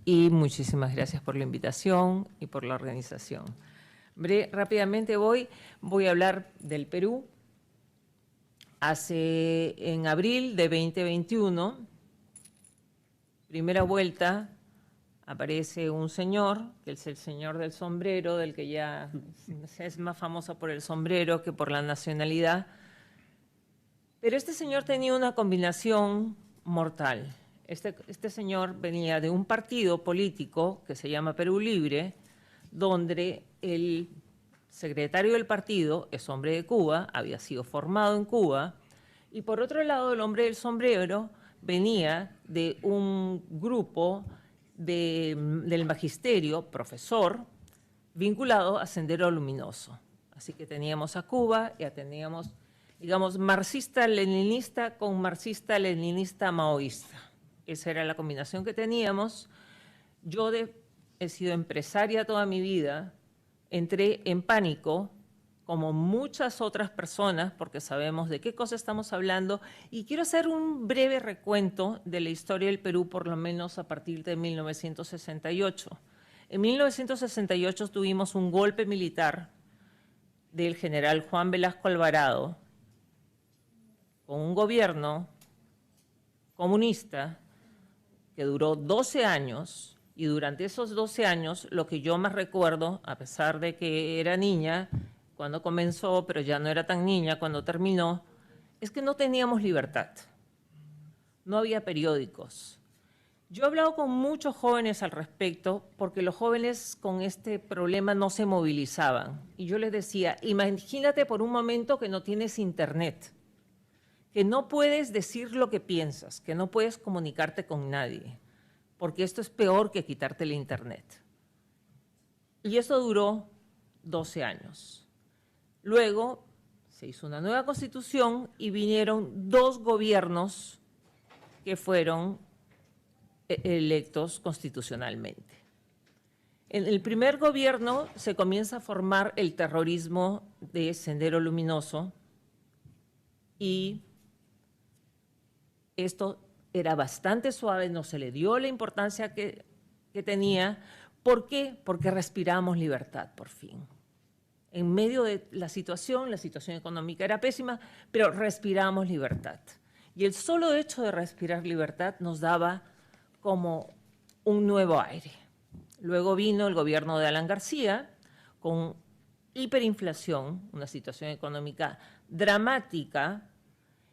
y muchísimas gracias por la invitación y por la organización. Rápidamente voy a hablar del Perú. En abril de 2021, primera vuelta, aparece un señor, que es el señor del sombrero, del que ya es más famoso por el sombrero que por la nacionalidad. Pero este señor tenía una combinación mortal. Este señor venía de un partido político que se llama Perú Libre, donde el secretario del partido es hombre de Cuba, había sido formado en Cuba, y por otro lado el hombre del sombrero venía de un grupo del magisterio, profesor, vinculado a Sendero Luminoso. Así que teníamos a Cuba, ya teníamos, digamos, marxista-leninista con marxista-leninista maoísta. Esa era la combinación que teníamos. Yo he sido empresaria toda mi vida, entré en pánico, como muchas otras personas, porque sabemos de qué cosa estamos hablando, y quiero hacer un breve recuento de la historia del Perú, por lo menos a partir de 1968. En 1968 tuvimos un golpe militar del general Juan Velasco Alvarado, con un gobierno comunista que duró 12 años, y durante esos 12 años, lo que yo más recuerdo, a pesar de que era niña cuando comenzó, pero ya no era tan niña cuando terminó, es que no teníamos libertad. No había periódicos. Yo he hablado con muchos jóvenes al respecto, porque los jóvenes con este problema no se movilizaban. Y yo les decía, imagínate por un momento que no tienes internet, que no puedes decir lo que piensas, que no puedes comunicarte con nadie, porque esto es peor que quitarte el internet. Y eso duró 12 años. Luego se hizo una nueva constitución y vinieron 2 gobiernos que fueron electos constitucionalmente. En el primer gobierno se comienza a formar el terrorismo de Sendero Luminoso, y esto era bastante suave, no se le dio la importancia que tenía. ¿Por qué? Porque respiramos libertad, por fin. En medio de la situación económica era pésima, pero respiramos libertad. Y el solo hecho de respirar libertad nos daba como un nuevo aire. Luego vino el gobierno de Alan García con hiperinflación, una situación económica dramática.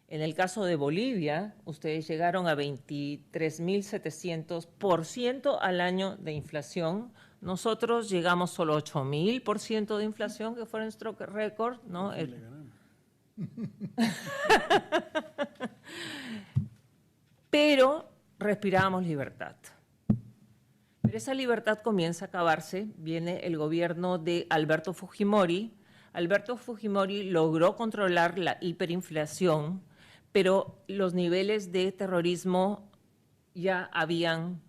En el caso de Bolivia, ustedes llegaron a 23.700% al año de inflación. Nosotros llegamos solo a 8.000% de inflación, que fue nuestro récord, ¿no? Pero respirábamos libertad. Pero esa libertad comienza a acabarse. Viene el gobierno de Alberto Fujimori. Alberto Fujimori logró controlar la hiperinflación, pero los niveles de terrorismo ya habían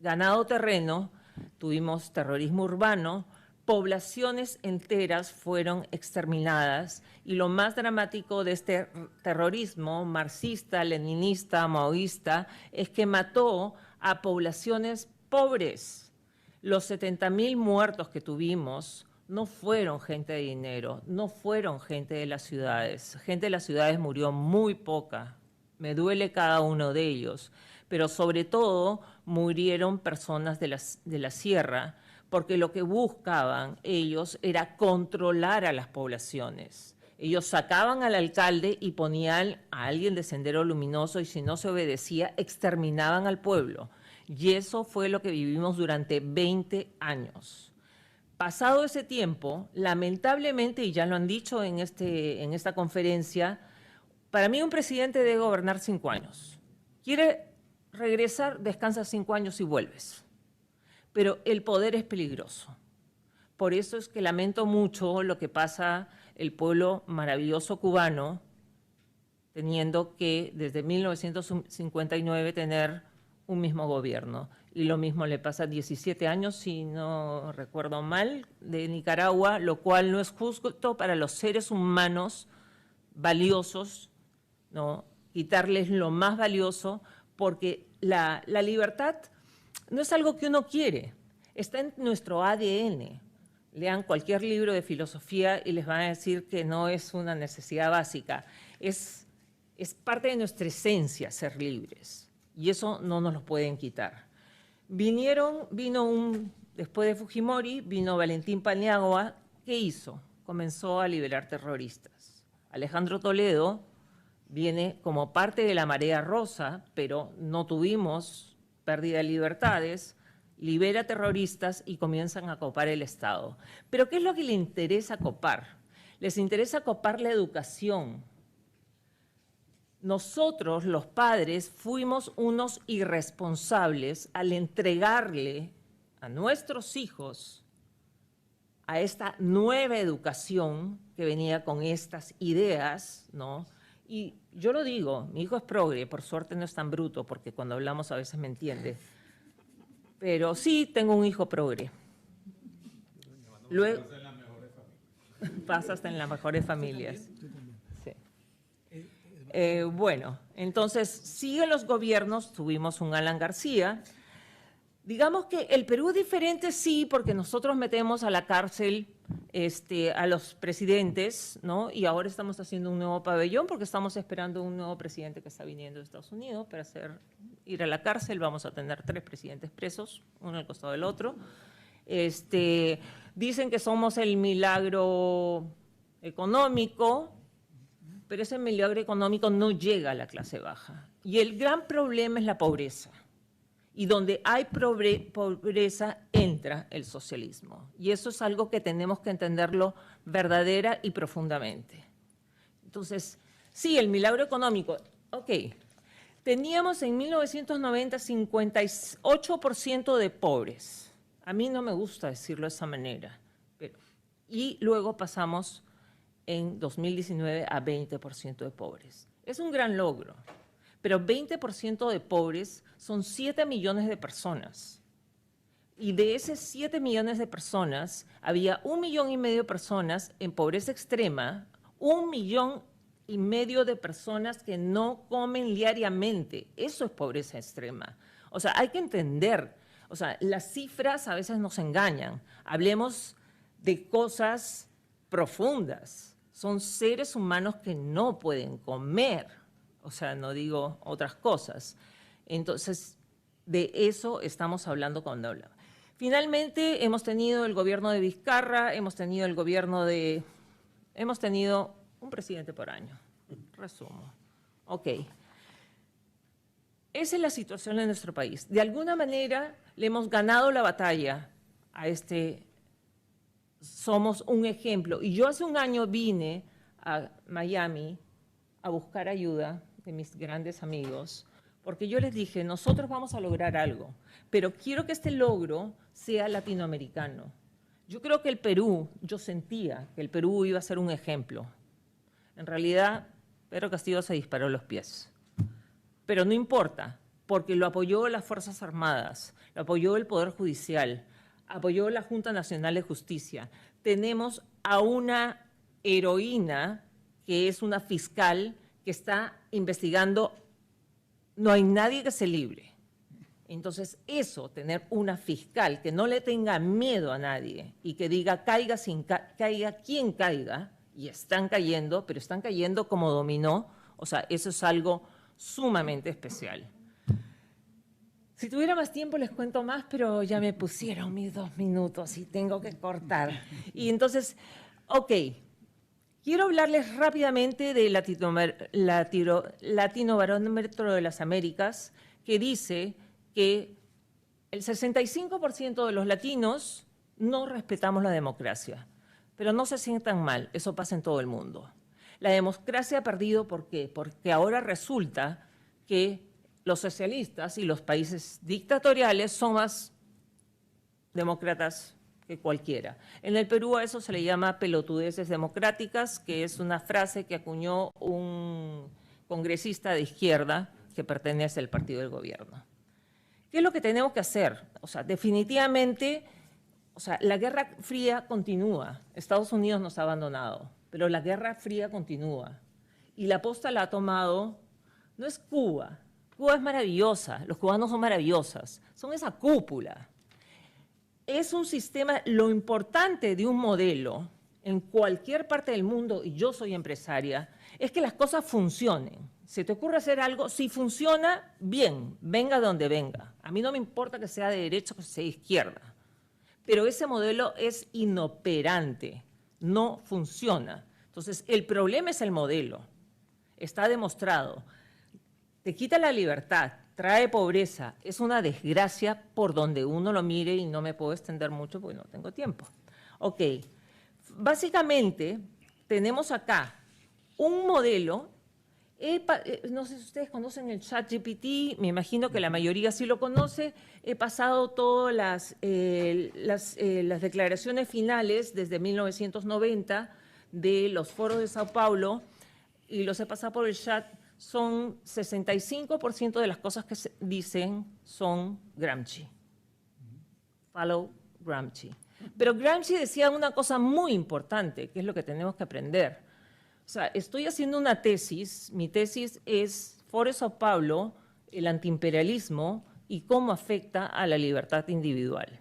ganado terreno. Tuvimos terrorismo urbano, poblaciones enteras fueron exterminadas, y lo más dramático de este terrorismo marxista, leninista, maoísta, es que mató a poblaciones pobres. Los 70.000 muertos que tuvimos no fueron gente de dinero, no fueron gente de las ciudades. Gente de las ciudades murió muy poca. Me duele cada uno de ellos. Pero sobre todo murieron personas de la sierra, porque lo que buscaban ellos era controlar a las poblaciones. Ellos sacaban al alcalde y ponían a alguien de Sendero Luminoso, y si no se obedecía, exterminaban al pueblo. Y eso fue lo que vivimos durante 20 años. Pasado ese tiempo, lamentablemente, y ya lo han dicho en esta conferencia, para mí un presidente debe gobernar 5 años. Quiere regresar, descansas 5 años y vuelves. Pero el poder es peligroso. Por eso es que lamento mucho lo que pasa el pueblo maravilloso cubano, teniendo que desde 1959 tener un mismo gobierno. Y lo mismo le pasa 17 años, si no recuerdo mal, de Nicaragua, lo cual no es justo para los seres humanos valiosos, ¿no? Quitarles lo más valioso, porque la libertad no es algo que uno quiere, está en nuestro ADN. Lean cualquier libro de filosofía y les van a decir que no es una necesidad básica, es parte de nuestra esencia ser libres y eso no nos lo pueden quitar. Después de Fujimori, vino Valentín Paniagua. ¿Qué hizo? Comenzó a liberar terroristas. Alejandro Toledo viene como parte de la marea rosa, pero no tuvimos pérdida de libertades, libera terroristas y comienzan a copar el Estado. ¿Pero qué es lo que le interesa copar? Les interesa copar la educación. Nosotros, los padres, fuimos unos irresponsables al entregarle a nuestros hijos a esta nueva educación que venía con estas ideas, ¿no? Y yo lo digo, mi hijo es progre, por suerte no es tan bruto, porque cuando hablamos a veces me entiende. Pero sí tengo un hijo progre. Luego, pasa hasta en las mejores familias. Sí. Bueno, entonces siguen los gobiernos, tuvimos un Alan García. Digamos que el Perú es diferente, sí, porque nosotros metemos a la cárcel a los presidentes, ¿no? Y ahora estamos haciendo un nuevo pabellón porque estamos esperando un nuevo presidente que está viniendo de Estados Unidos para ir a la cárcel. Vamos a tener 3 presidentes presos, uno al costado del otro. Dicen que somos el milagro económico, pero ese milagro económico no llega a la clase baja. Y el gran problema es la pobreza. Y donde hay pobreza entra el socialismo. Y eso es algo que tenemos que entenderlo verdadera y profundamente. Entonces, sí, el milagro económico, ok. Teníamos en 1990 58% de pobres. A mí no me gusta decirlo de esa manera. Y luego pasamos en 2019 a 20% de pobres. Es un gran logro. Pero 20% de pobres son 7 millones de personas. Y de esos 7 millones de personas, había 1,5 millones de personas en pobreza extrema, 1,5 millones de personas que no comen diariamente. Eso es pobreza extrema. O sea, hay que entender, o sea, las cifras a veces nos engañan. Hablemos de cosas profundas. Son seres humanos que no pueden comer. O sea, no digo otras cosas. Entonces, de eso estamos hablando cuando hablamos. Finalmente, hemos tenido el gobierno de Vizcarra, hemos tenido un presidente por año. Resumo. Ok. Esa es la situación en nuestro país. De alguna manera, le hemos ganado la batalla a somos un ejemplo. Y yo hace un año vine a Miami a buscar ayuda de mis grandes amigos, porque yo les dije, nosotros vamos a lograr algo, pero quiero que este logro sea latinoamericano. Yo creo que yo sentía que el Perú iba a ser un ejemplo. En realidad, Pedro Castillo se disparó los pies. Pero no importa, porque lo apoyó las Fuerzas Armadas, lo apoyó el Poder Judicial, apoyó la Junta Nacional de Justicia. Tenemos a una heroína que es una fiscal que está investigando, no hay nadie que se libre. Entonces, tener una fiscal que no le tenga miedo a nadie y que diga caiga quien caiga, y están cayendo, pero están cayendo como dominó, o sea, eso es algo sumamente especial. Si tuviera más tiempo les cuento más, pero ya me pusieron mis 2 minutos y tengo que cortar. Y entonces, ok. Quiero hablarles rápidamente del Latino Barómetro de las Américas, que dice que el 65% de los latinos no respetamos la democracia. Pero no se sientan mal, eso pasa en todo el mundo. La democracia ha perdido, ¿por qué? Porque ahora resulta que los socialistas y los países dictatoriales son más demócratas que cualquiera. En el Perú a eso se le llama pelotudeces democráticas, que es una frase que acuñó un congresista de izquierda que pertenece al partido del gobierno. ¿Qué es lo que tenemos que hacer? O sea, definitivamente, la Guerra Fría continúa. Estados Unidos nos ha abandonado, pero la Guerra Fría continúa. Y la posta la ha tomado, no es Cuba. Cuba es maravillosa, los cubanos son maravillosos, son esa cúpula. Es un sistema, lo importante de un modelo en cualquier parte del mundo, y yo soy empresaria, es que las cosas funcionen. Si te ocurre hacer algo, si funciona, bien, venga de donde venga. A mí no me importa que sea de derecha o que sea de izquierda, pero ese modelo es inoperante, no funciona. Entonces, el problema es el modelo, está demostrado. Te quita la libertad, trae pobreza, es una desgracia por donde uno lo mire y no me puedo extender mucho porque no tengo tiempo. Ok, básicamente tenemos acá un modelo, no sé si ustedes conocen el ChatGPT, me imagino que la mayoría sí lo conoce, he pasado todas las declaraciones finales desde 1990 de los foros de Sao Paulo y los he pasado por el chat. Son 65% de las cosas que se dicen son Gramsci. Follow Gramsci. Pero Gramsci decía una cosa muy importante, que es lo que tenemos que aprender. O sea, estoy haciendo una tesis, mi tesis es Foro de Sao Paulo, el antiimperialismo y cómo afecta a la libertad individual.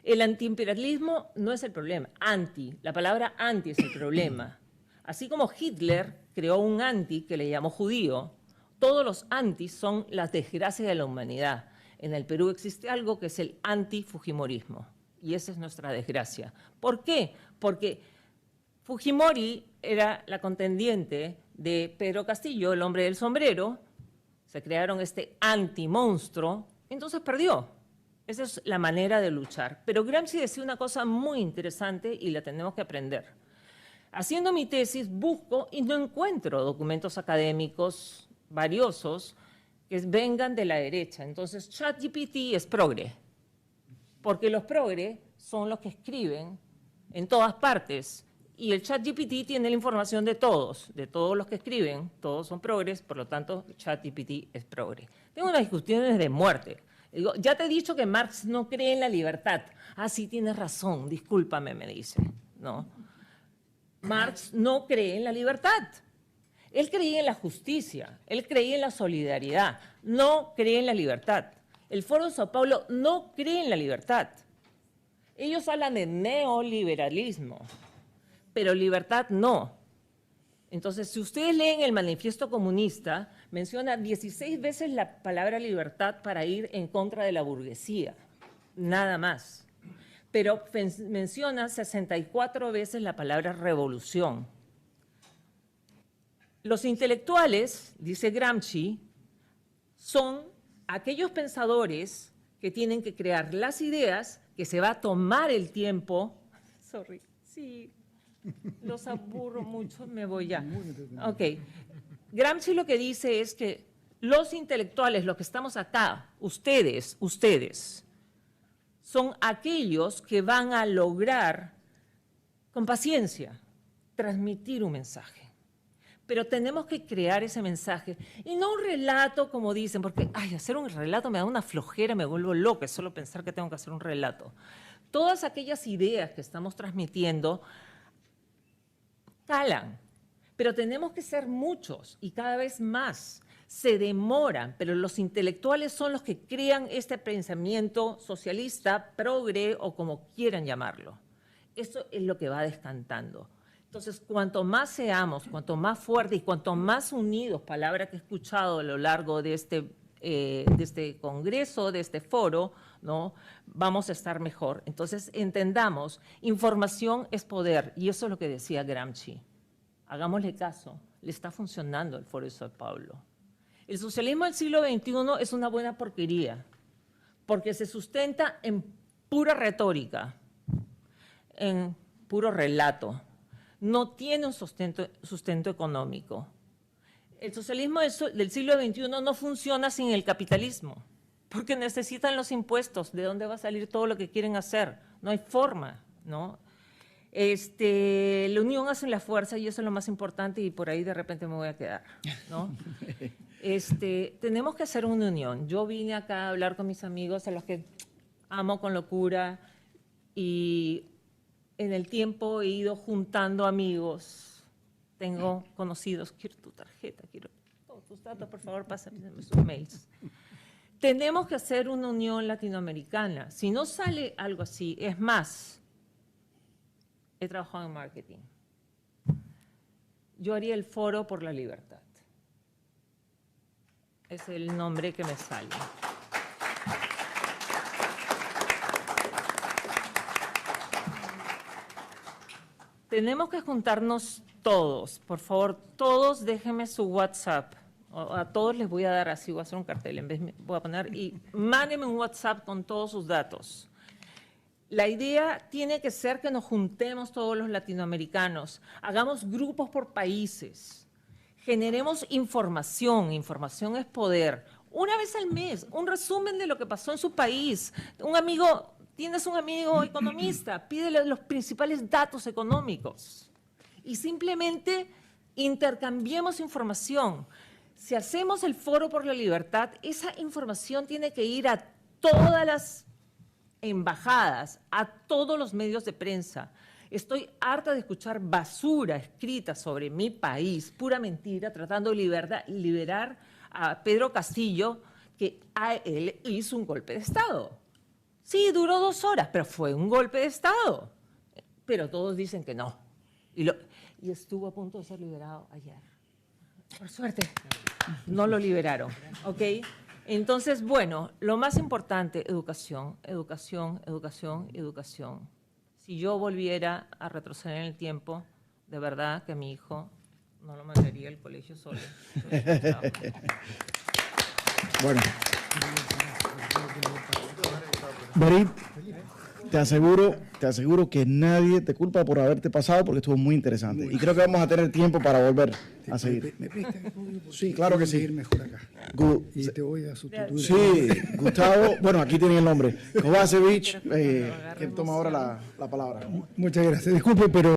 El antiimperialismo no es el problema, la palabra anti es el problema. Así como Hitler creó un anti que le llamó judío, todos los antis son las desgracias de la humanidad. En el Perú existe algo que es el anti-fujimorismo, y esa es nuestra desgracia. ¿Por qué? Porque Fujimori era la contendiente de Pedro Castillo, el hombre del sombrero, se crearon este anti-monstruo, entonces perdió. Esa es la manera de luchar. Pero Gramsci decía una cosa muy interesante y la tenemos que aprender. Haciendo mi tesis busco y no encuentro documentos académicos valiosos que vengan de la derecha. Entonces ChatGPT es progre, porque los progre son los que escriben en todas partes y el ChatGPT tiene la información de todos los que escriben, todos son progres, por lo tanto ChatGPT es progre. Tengo unas discusiones de muerte. Digo, ya te he dicho que Marx no cree en la libertad. Ah, sí, tienes razón, discúlpame, me dice, ¿no? Marx no cree en la libertad. Él creía en la justicia, él creía en la solidaridad, no cree en la libertad. El Foro de Sao Paulo no cree en la libertad. Ellos hablan de neoliberalismo, pero libertad no. Entonces, si ustedes leen el Manifiesto Comunista, menciona 16 veces la palabra libertad para ir en contra de la burguesía, nada más. Pero menciona 64 veces la palabra revolución. Los intelectuales, dice Gramsci, son aquellos pensadores que tienen que crear las ideas, que se va a tomar el tiempo. Sorry, sí, los aburro mucho, me voy ya. Ok, Gramsci lo que dice es que los intelectuales, los que estamos acá, ustedes, son aquellos que van a lograr, con paciencia, transmitir un mensaje. Pero tenemos que crear ese mensaje. Y no un relato, como dicen, porque hacer un relato me da una flojera, me vuelvo loca, solo pensar que tengo que hacer un relato. Todas aquellas ideas que estamos transmitiendo calan, pero tenemos que ser muchos y cada vez más. Se demoran, pero los intelectuales son los que crean este pensamiento socialista, progre o como quieran llamarlo. Eso es lo que va descantando. Entonces, cuanto más seamos, cuanto más fuertes y cuanto más unidos, palabra que he escuchado a lo largo de este congreso, de este foro, ¿no?, vamos a estar mejor. Entonces, entendamos, información es poder, y eso es lo que decía Gramsci. Hagámosle caso, le está funcionando el Foro de Sao Paulo. El socialismo del siglo XXI es una buena porquería, porque se sustenta en pura retórica, en puro relato. No tiene un sustento económico. El socialismo del siglo XXI no funciona sin el capitalismo, porque necesitan los impuestos. ¿De dónde va a salir todo lo que quieren hacer? No hay forma, ¿no? La unión hace la fuerza y eso es lo más importante y por ahí de repente me voy a quedar, ¿no? Tenemos que hacer una unión. Yo vine acá a hablar con mis amigos a los que amo con locura y en el tiempo he ido juntando amigos. Tengo conocidos, quiero tu tarjeta, quiero todos tus datos, por favor, pásenme sus mails. Tenemos que hacer una unión latinoamericana. Si no sale algo así, es más, he trabajado en marketing. Yo haría el Foro por la Libertad. Es el nombre que me sale. Tenemos que juntarnos todos, por favor, todos déjenme su WhatsApp. A todos les voy a dar así, voy a hacer un cartel, en vez voy a poner, y mándenme un WhatsApp con todos sus datos. La idea tiene que ser que nos juntemos todos los latinoamericanos, hagamos grupos por países, generemos información, información es poder. Una vez al mes, un resumen de lo que pasó en su país. Tienes un amigo economista, pídele los principales datos económicos y simplemente intercambiemos información. Si hacemos el Foro por la Libertad, esa información tiene que ir a todas las embajadas, a todos los medios de prensa. Estoy harta de escuchar basura escrita sobre mi país, pura mentira, tratando de liberar a Pedro Castillo, que a él hizo un golpe de Estado. Sí, duró 2 horas, pero fue un golpe de Estado. Pero todos dicen que no. Y estuvo a punto de ser liberado ayer. Por suerte, no lo liberaron, ¿ok? Entonces, bueno, lo más importante, educación, educación, educación, educación. Si yo volviera a retroceder en el tiempo, de verdad que mi hijo no lo mandaría al colegio solo. Bueno. Berit, te aseguro que nadie te culpa por haberte pasado porque estuvo muy interesante. Y creo que vamos a tener tiempo para volver a seguir. ¿Me prestas el código? Sí, claro que sí. Ir mejor acá. Y te voy a sustituir. Sí, Gustavo, bueno, aquí tienen el nombre. Kovacevic, que toma ahora la palabra. Muchas gracias. Disculpe, pero